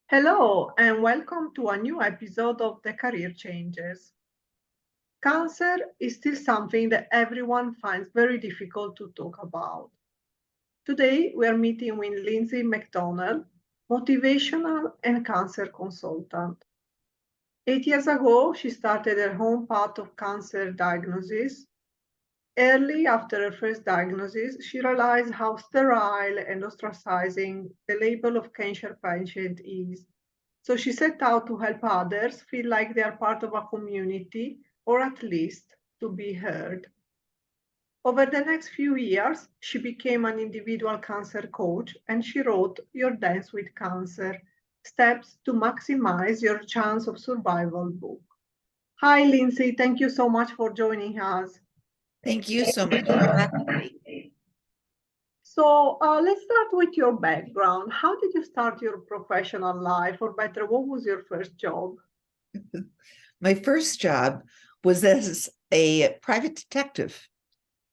Hello, and welcome to a new episode of The Career Changes. Cancer is still something that everyone finds very difficult to talk about. Today, we are meeting with Lindsay McDonell, motivational and cancer consultant. 8 years ago, she started her own path of cancer diagnosis. Early after her first diagnosis, she realized how sterile and ostracizing the label of cancer patient is. So she set out to help others feel like they are part of a community, or at least to be heard. Over the next few years, she became an individual cancer coach and she wrote Your Dance with Cancer Steps to Maximize Your Chance of Survival book. Hi, Lindsay. Thank you so much for joining us. Thank you so much for having me. So let's start with your background. How did you start your professional life, or better, what was your first job? My first job was as a private detective.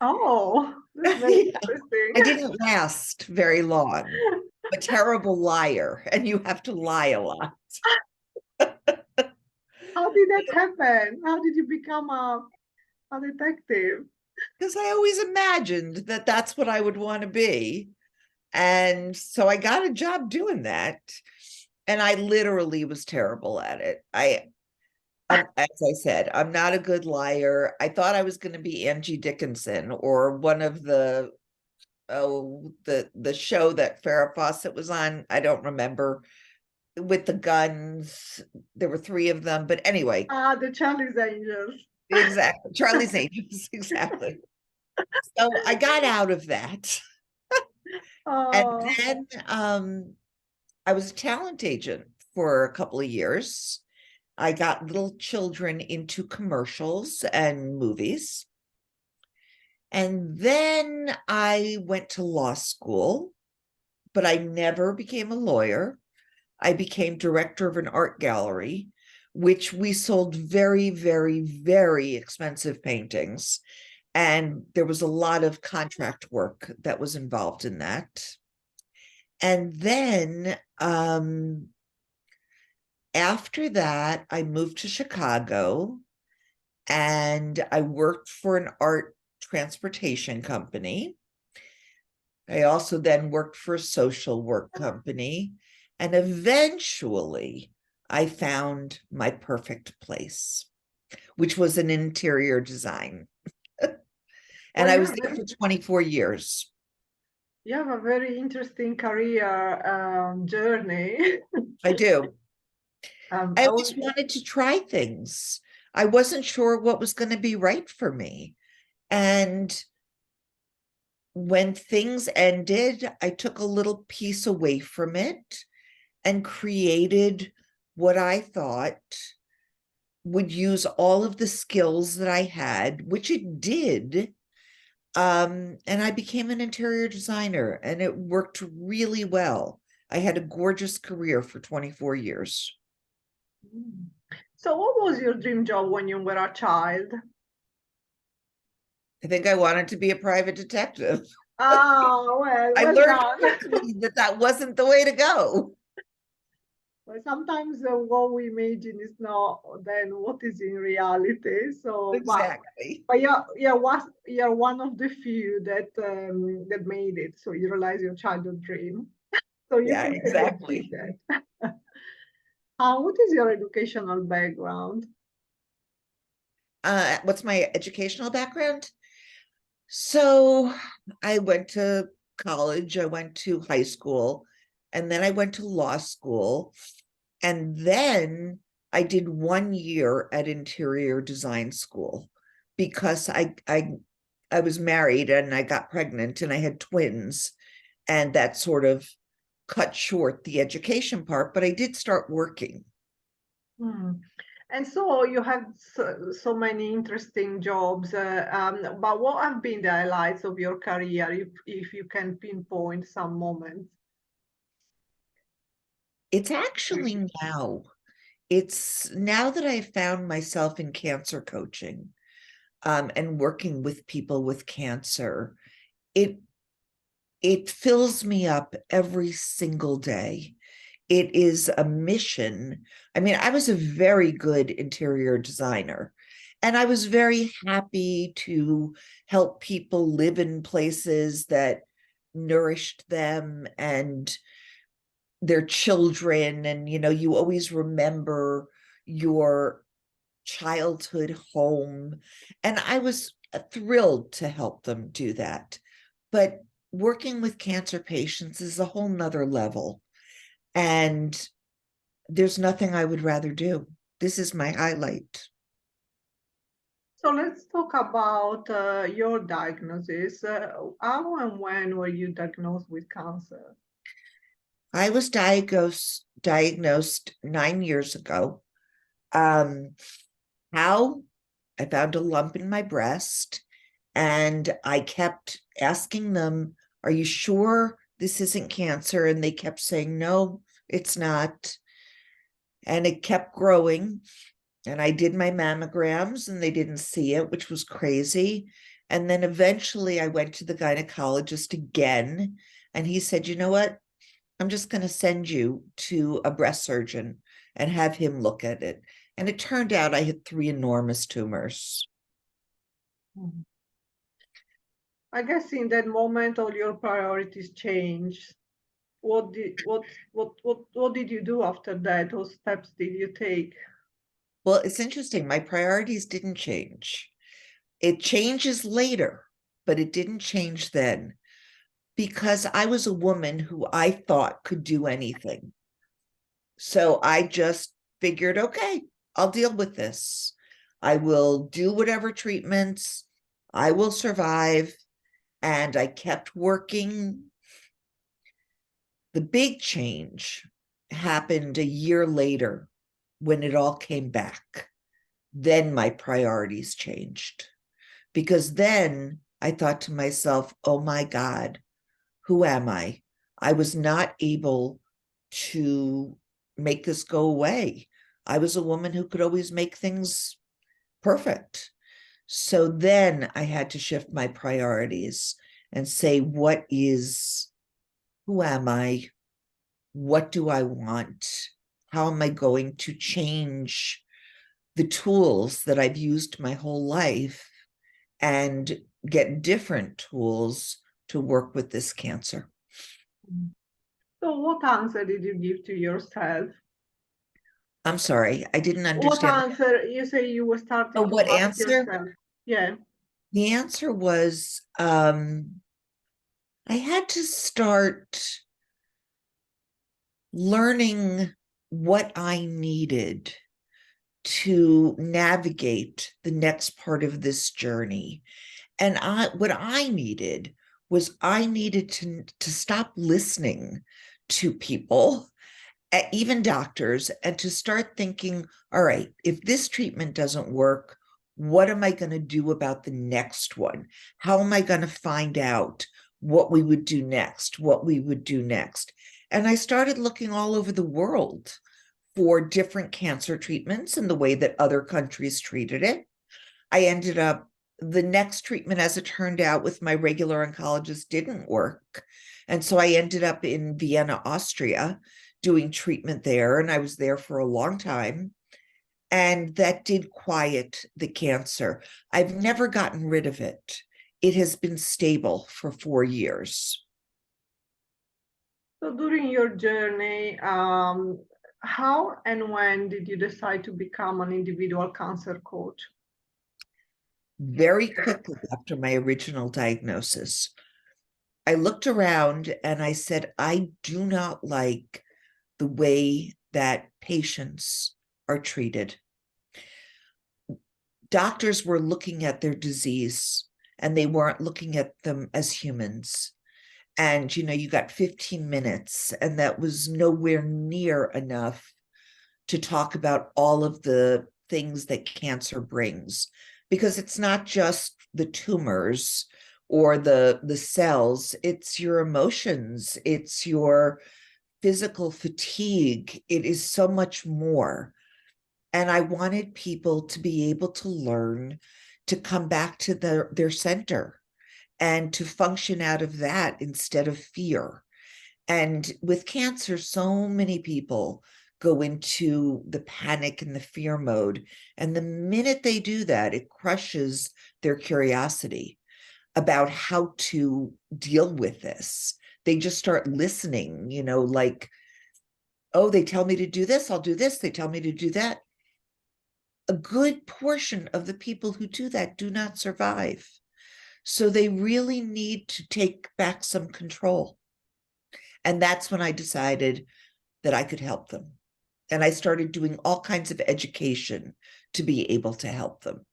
Oh, that's very Yeah. interesting. I didn't last very long. I'm a terrible liar, and you have to lie a lot. How did that happen? How did you become a detective? Because I always imagined that that's what I would want to be. And so I got a job doing that. And I literally was terrible at it. As I said, I'm not a good liar. I thought I was going to be Angie Dickinson or one of the the show that Farrah Fawcett was on. I don't remember, with the guns. There were three of them, but anyway. The Charlie's Angels. Exactly. Charlie's Angels, exactly. So I got out of that. And Oh, then I was a talent agent for a couple of years. I got little children into commercials and movies. And then I went to law school, but I never became a lawyer. I became director of an art gallery, which we sold very, very, very expensive paintings. And there was a lot of contract work that was involved in that. And then after that, I moved to Chicago and I worked for an art transportation company. I also then worked for a social work company. And eventually, I found my perfect place, which was in interior design. And well, I was there for 24 years. you have a very interesting career journey. I do. Um, I I always was, wanted to try things. I wasn't sure what was going to be right for me. And when things ended, I took a little piece away from it and created what I thought would use all of the skills that I had, which it did. And I became an interior designer and it worked really well. I had a gorgeous career for 24 years. so what was your dream job when you were a child? I think I wanted to be a private detective. Oh, well, I well learned done. quickly that that wasn't the way to go. Well, sometimes what we imagine is not then what is in reality. So, Exactly. but you're one of the few that made it. So you realize your childhood dream. So you Yeah, can really achieve exactly. that. What is your educational background? What's my educational background? So I went to college, I went to high school, and then I went to law school. And then I did 1 year at interior design school because I was married and I got pregnant and I had twins, and that sort of cut short the education part, but I did start working. Hmm. And so you had so many interesting jobs, but what have been the highlights of your career, if you can pinpoint some moments? It's actually now. It's now that I found myself in cancer coaching, and working with people with cancer. It it fills me up every single day. It is a mission. I mean, I was a very good interior designer, and I was very happy to help people live in places that nourished them and their children. And, you always remember your childhood home. And I was thrilled to help them do that. But working with cancer patients is a whole nother level. And there's nothing I would rather do. This is my highlight. So let's talk about your diagnosis. How and when were you diagnosed with cancer? I was diagnosed 9 years ago. Um, how I found a lump in my breast, and I kept asking them, "Are you sure this isn't cancer?" And they kept saying, "No, it's not." And it kept growing. And I did my mammograms and they didn't see it, which was crazy. And then eventually I went to the gynecologist again. And he said, "You know what? I'm just going to send you to a breast surgeon and have him look at it." And it turned out I had 3 enormous tumors. Mhm. I guess in that moment, all your priorities changed. What did you do after that? What steps did you take? Well, it's interesting. My priorities didn't change. It changes later, but it didn't change then because I was a woman who I thought could do anything. So I just figured, okay, I'll deal with this. I will do whatever treatments, I will survive. And I kept working. The big change happened a year later when it all came back. Then my priorities changed because then I thought to myself, oh my God, who am I? I was not able to make this go away. I was a woman who could always make things perfect. So then I had to shift my priorities and say, who am I? What do I want? How am I going to change the tools that I've used my whole life and get different tools to work with this cancer? So what answer did you give to yourself? I'm sorry, I didn't What understand. answer you say you were Oh, starting to what ask answer? yourself? Yeah. The answer was I had to start learning what I needed to navigate the next part of this journey. And what I needed was I needed to stop listening to people, even doctors, and to start thinking, all right, if this treatment doesn't work, what am I going to do about the next one? How am I going to find out what we would do next, what we would do next? And I started looking all over the world for different cancer treatments and the way that other countries treated it. I ended up, the next treatment, as it turned out, with my regular oncologist didn't work. And so I ended up in Vienna, Austria, doing treatment there. And I was there for a long time. And that did quiet the cancer. I've never gotten rid of it. It has been stable for 4 years. So during your journey, how and when did you decide to become an individual cancer coach? Very quickly after my original diagnosis, I looked around and I said, I do not like the way that patients are treated. Doctors were looking at their disease and they weren't looking at them as humans. And, you got 15 minutes, and that was nowhere near enough to talk about all of the things that cancer brings, because it's not just the tumors or the cells, it's your emotions, it's your physical fatigue. It is so much more. And I wanted people to be able to learn to come back to their center and to function out of that instead of fear. And with cancer, so many people go into the panic and the fear mode. And the minute they do that, it crushes their curiosity about how to deal with this. They just start listening, like, oh, they tell me to do this, I'll do this. They tell me to do that. A good portion of the people who do that do not survive. So they really need to take back some control. And that's when I decided that I could help them. And I started doing all kinds of education to be able to help them.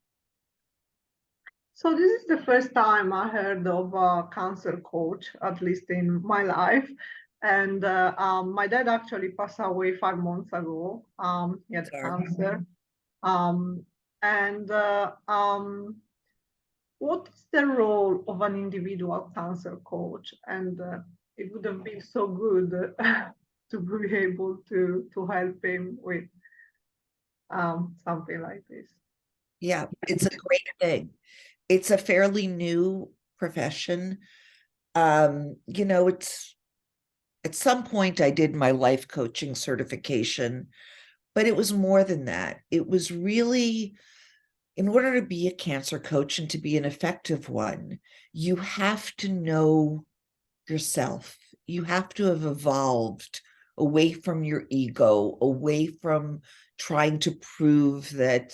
So this is the first time I heard of a cancer coach, at least in my life. And my dad actually passed away 5 months ago. He had cancer. And what is the role of an individual cancer coach? And it would have been so good to be able to help him with something like this. Yeah, it's a great thing. It's a fairly new profession. It's at some point I did my life coaching certification, but it was more than that. It was really, in order to be a cancer coach and to be an effective one, you have to know yourself. You have to have evolved away from your ego, away from trying to prove that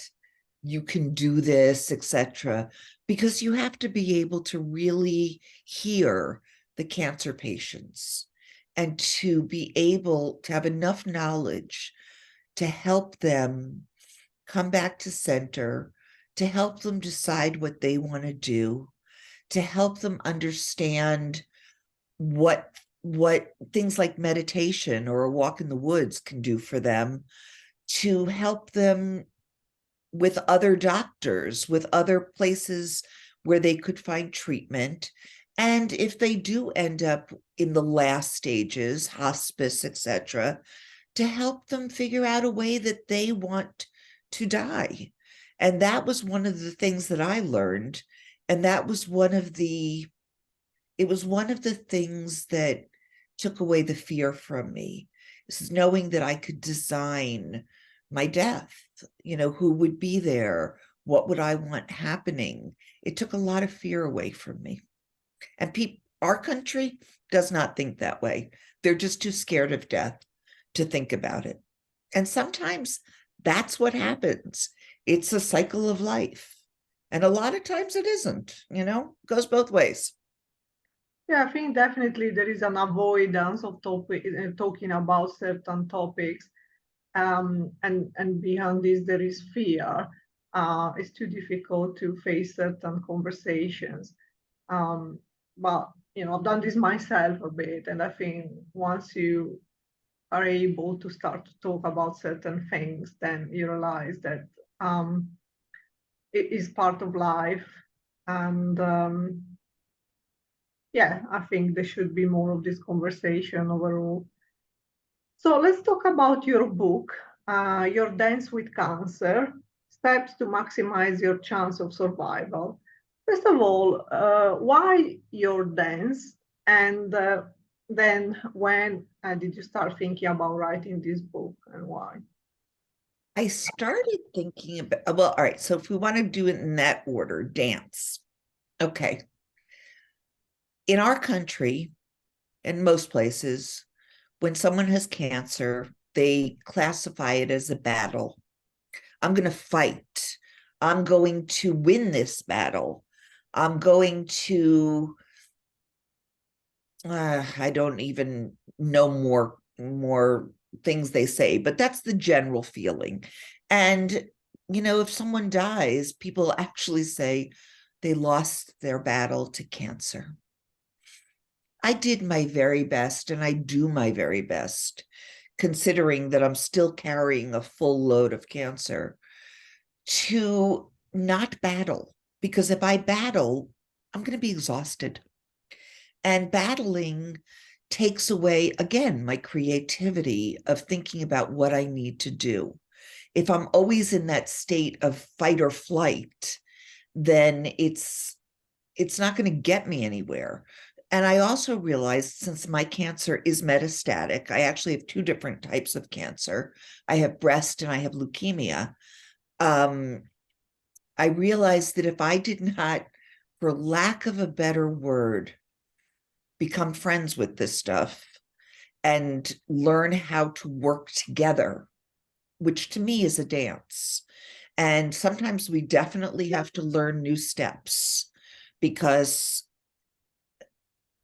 you can do this, etc., because you have to be able to really hear the cancer patients and to be able to have enough knowledge to help them come back to center, to help them decide what they want to do, to help them understand what things like meditation or a walk in the woods can do for them, to help them with other doctors, with other places where they could find treatment. And if they do end up in the last stages, hospice, etc., to help them figure out a way that they want to die. And that was one of the things that I learned. And that was it was one of the things that took away the fear from me, is knowing that I could design my death, who would be there, what would I want happening. It took a lot of fear away from me. And our country does not think that way. They're just too scared of death to think about it. And sometimes that's what happens. It's a cycle of life. And a lot of times it isn't, goes both ways. Yeah, I think definitely there is an avoidance of talking about certain topics. And beyond this, there is fear. It's too difficult to face certain conversations. But I've done this myself a bit, and I think once you are able to start to talk about certain things, then you realize that it is part of life. And yeah, I think there should be more of this conversation overall. So let's talk about your book, Your Dance with Cancer, Steps to Maximize Your Chance of Survival. First of all, why your dance? And then when did you start thinking about writing this book, and why? I started thinking about, well, all right. So if we want to do it in that order, dance. Okay. In our country, in most places, when someone has cancer, they classify it as a battle. I'm going to fight. I'm going to win this battle. I'm going to, I don't even know more things they say, but that's the general feeling. And, if someone dies, people actually say they lost their battle to cancer. I did my very best, and I do my very best, considering that I'm still carrying a full load of cancer, to not battle. Because if I battle, I'm going to be exhausted. And battling takes away, again, my creativity of thinking about what I need to do. If I'm always in that state of fight or flight, then it's it's not going to get me anywhere. And I also realized, since my cancer is metastatic, I actually have two different types of cancer. I have breast and I have leukemia. I realized that if I did not, for lack of a better word, become friends with this stuff and learn how to work together, which to me is a dance. And sometimes we definitely have to learn new steps, because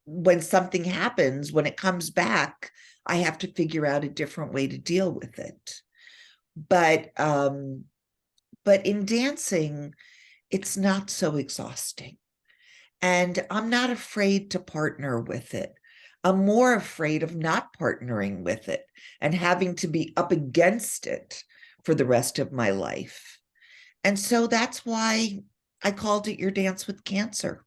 when something happens, when it comes back, I have to figure out a different way to deal with it. But in dancing, it's not so exhausting. And I'm not afraid to partner with it. I'm more afraid of not partnering with it and having to be up against it for the rest of my life. And so that's why I called it Your Dance with Cancer.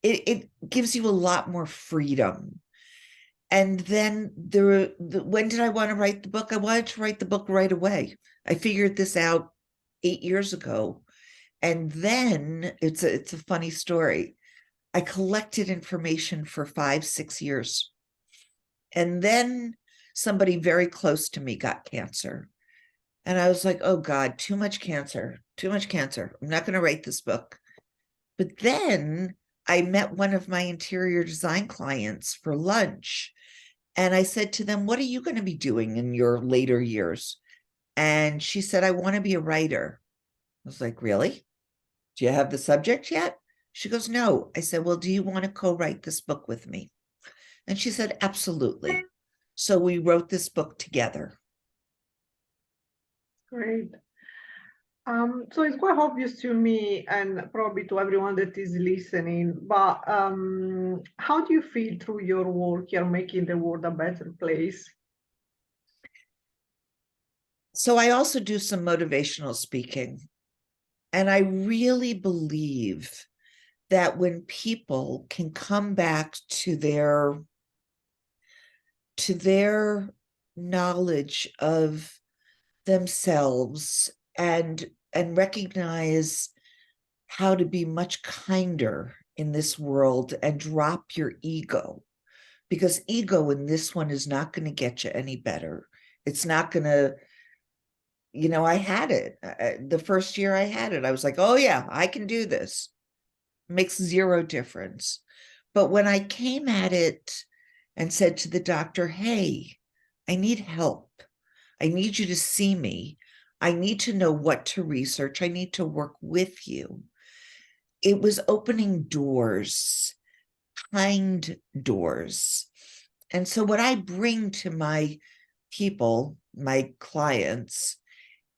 It gives you a lot more freedom. And then when did I want to write the book? I wanted to write the book right away. I figured this out 8 years ago. And then it's a funny story. I collected information for 5-6 years. And then somebody very close to me got cancer. And I was like, oh God, too much cancer, too much cancer. I'm not going to write this book. But then I met one of my interior design clients for lunch. And I said to them, what are you going to be doing in your later years? And she said, I want to be a writer. I was like, really? Do you have the subject yet? She goes, no. I said, well, do you want to co-write this book with me? And she said, absolutely. So we wrote this book together. Great. So it's quite obvious to me and probably to everyone that is listening, but how do you feel through your work you're making the world a better place? So I also do some motivational speaking. And I really believe that when people can come back to their knowledge of themselves and recognize how to be much kinder in this world and drop your ego, because ego in this one is not going to get you any better. It's not going to, I had it the first year I had it. I was like, oh yeah, I can do this. Makes zero difference. But when I came at it and said to the doctor, hey, I need help. I need you to see me. I need to know what to research. I need to work with you. It was opening doors, kind doors. And so what I bring to my people, my clients,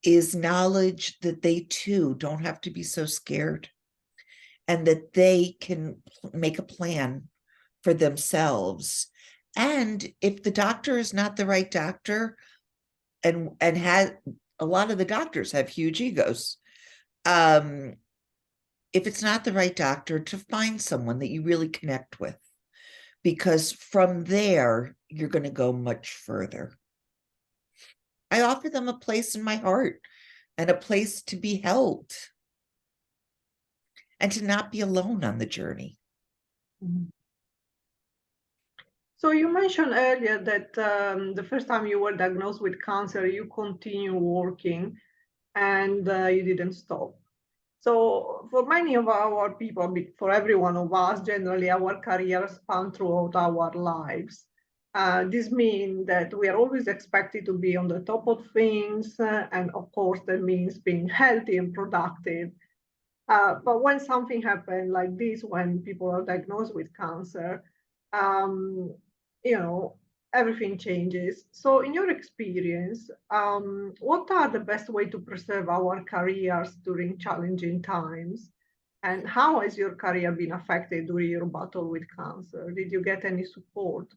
is knowledge that they too don't have to be so scared, and that they can make a plan for themselves. And if the doctor is not the right doctor, and has, a lot of the doctors have huge egos, if it's not the right doctor, to find someone that you really connect with, because from there you're going to go much further. I offer them a place in my heart and a place to be held and to not be alone on the journey. Mhm. So you mentioned earlier that the first time you were diagnosed with cancer, you continue working and you didn't stop. So for many of our people, for every one of us, generally our careers span throughout our lives. This means that we are always expected to be on the top of things, and of course that means being healthy and productive. But when something happens like this, when people are diagnosed with cancer, um, you know, everything changes. So, in your experience, what are the best way to preserve our careers during challenging times? And how has your career been affected during your battle with cancer? Did you get any support?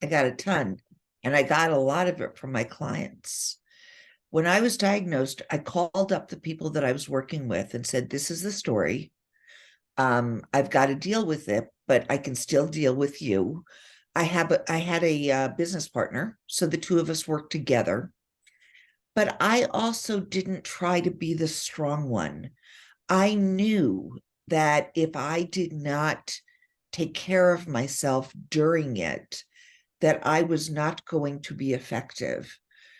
I got a ton, and I got a lot of it from my clients. When I was diagnosed, I called up the people that I was working with and said, this is the story. I've got to deal with it, but I can still deal with you. I had a business partner, so the two of us worked together. But I also didn't try to be the strong one. I knew that if I did not take care of myself during it, that I was not going to be effective.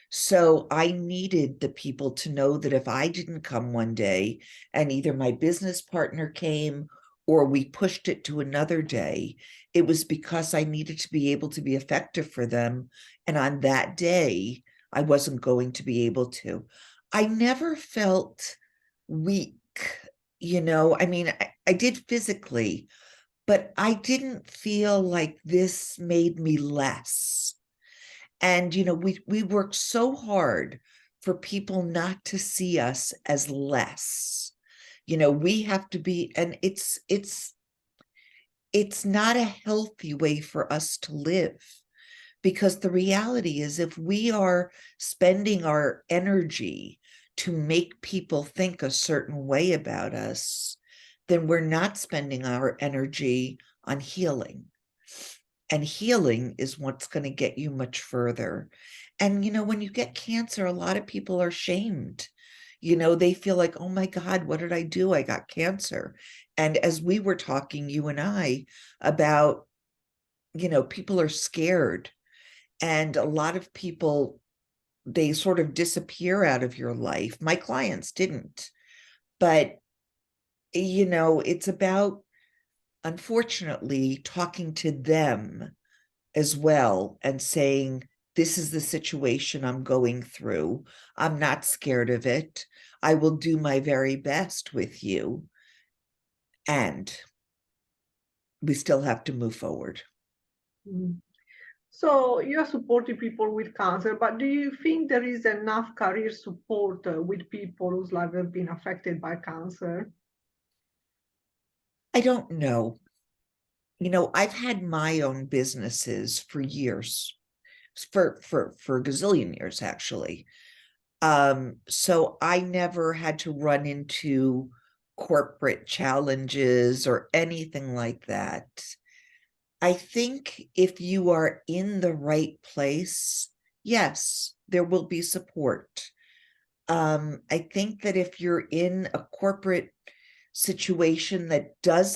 So I needed the people to know that if I didn't come one day and either my business partner came or we pushed it to another day, it was because I needed to be able to be effective for them. And on that day, I wasn't going to be able to. I never felt weak, I mean, I did physically, but I didn't feel like this made me less. And we work so hard for people not to see us as less. We have to be, and it's not a healthy way for us to live, because the reality is if we are spending our energy to make people think a certain way about us, then we're not spending our energy on healing. And healing is what's going to get you much further. And, when you get cancer, a lot of people are shamed. They feel like, oh my God, what did I do? I got cancer. And as we were talking, you and I, about, people are scared. And a lot of people, they sort of disappear out of your life. My clients didn't. But, it's about, unfortunately, talking to them as well and saying, this is the situation I'm going through. I'm not scared of it. I will do my very best with you. And we still have to move forward. Mm. So you are supporting people with cancer, but do you think there is enough career support with people whose life have been affected by cancer? I don't know. I've had my own businesses for years, for a gazillion years, actually. So I never had to run into corporate challenges or anything like that. I think if you are in the right place, yes, there will be support. I think that if you're in a corporate situation that does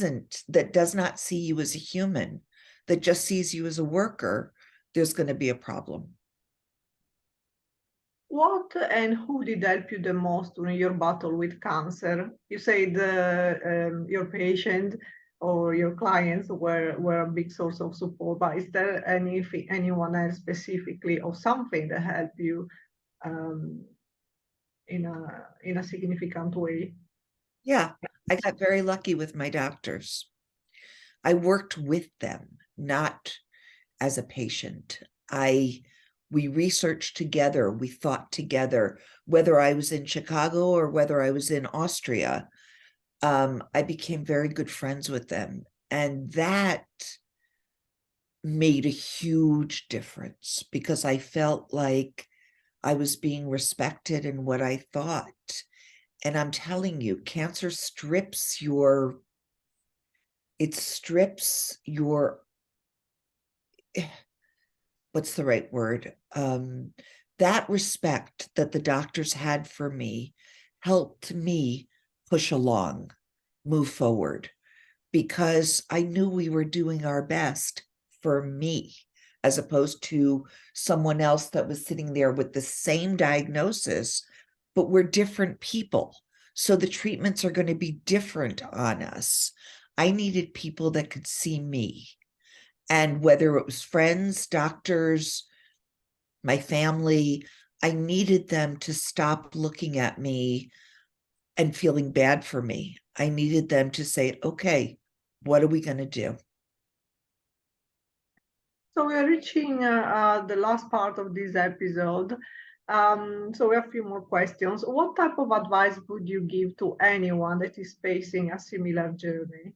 not see you as a human, that just sees you as a worker, there's going to be a problem. What and who did help you the most during your battle with cancer? You said your patient or your clients were a big source of support, but is there anyone else specifically or something that helped you um, in a significant way? Yeah, I got very lucky with my doctors. I worked with them, not as a patient. We researched together, we thought together, whether I was in Chicago or whether I was in Austria. I became very good friends with them. And that made a huge difference because I felt like I was being respected in what I thought. And I'm telling you, cancer strips your what's the right word? That respect that the doctors had for me helped me push along, move forward, because I knew we were doing our best for me, as opposed to someone else that was sitting there with the same diagnosis, but we're different people. So the treatments are going to be different on us. I needed people that could see me. And whether it was friends, doctors, my family, I needed them to stop looking at me and feeling bad for me. I needed them to say, okay, what are we going to do? So we are reaching the last part of this episode. So we have a few more questions. What type of advice would you give to anyone that is facing a similar journey?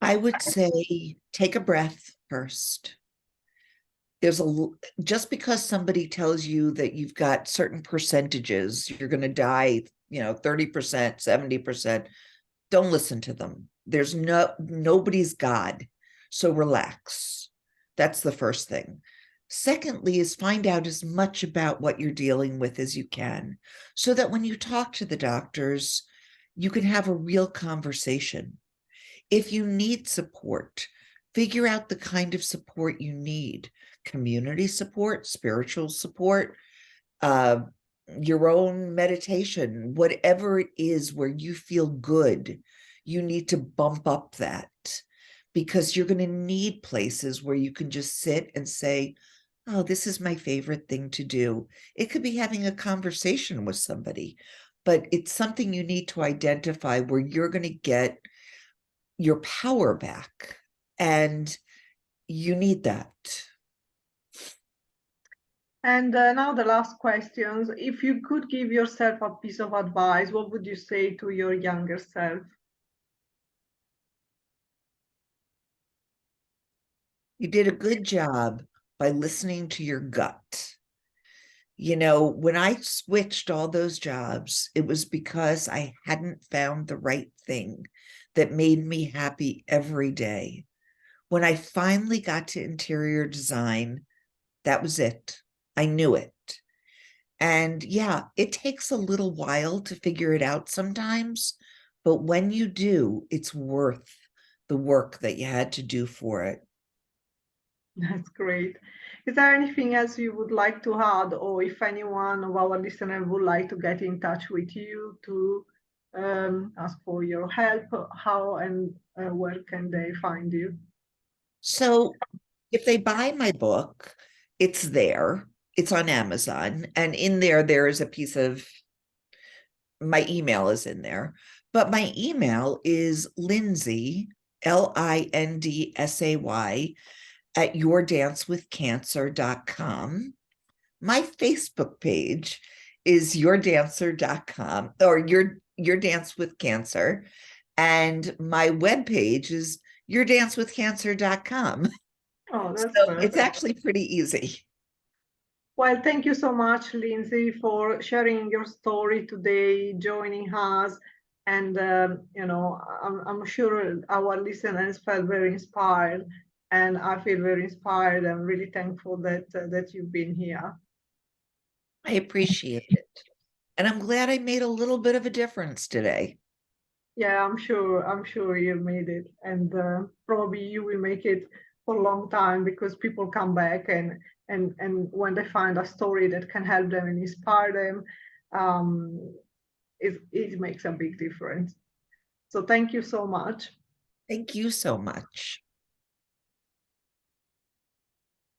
I would say take a breath first. Just because somebody tells you that you've got certain percentages, you're going to die, 30%, 70%, don't listen to them. Nobody's God. So relax. That's the first thing. Secondly, is find out as much about what you're dealing with as you can, so that when you talk to the doctors, you can have a real conversation. If you need support, figure out the kind of support you need: community support, spiritual support, uh, your own meditation, whatever it is where you feel good, you need to bump up that, because you're going to need places where you can just sit and say, oh, this is my favorite thing to do. It could be having a conversation with somebody, but it's something you need to identify where you're going to get your power back. And you need that. And now the last questions. If you could give yourself a piece of advice, what would you say to your younger self? You did a good job by listening to your gut. You know, when I switched all those jobs, it was because I hadn't found the right thing that made me happy every day. When I finally got to interior design, that was it. I knew it. And yeah, it takes a little while to figure it out sometimes, but when you do, it's worth the work that you had to do for it. That's great. Is there anything else you would like to add, or if anyone of our listeners would like to get in touch with you to ask for your help, how and where can they find you? So if they buy my book, it's there. It's on Amazon. And in there, there is a piece of my email is in there. But my email is Lindsay, Lindsay, at yourdancewithcancer.com. My Facebook page is yourdancer.com, or your dance with cancer. And my webpage is yourdancewithcancer.com. Oh, that's So it's perfect. actually pretty easy. Well, thank you so much, Lindsay, for sharing your story today, joining us. And, I'm sure our listeners felt very inspired. And I feel very inspired and really thankful that you've been here. I appreciate it. And I'm glad I made a little bit of a difference today. Yeah, I'm sure you made it. And probably you will make it for a long time because people come back and when they find a story that can help them and inspire them, um, it makes a big difference. So thank you so much. Thank you so much.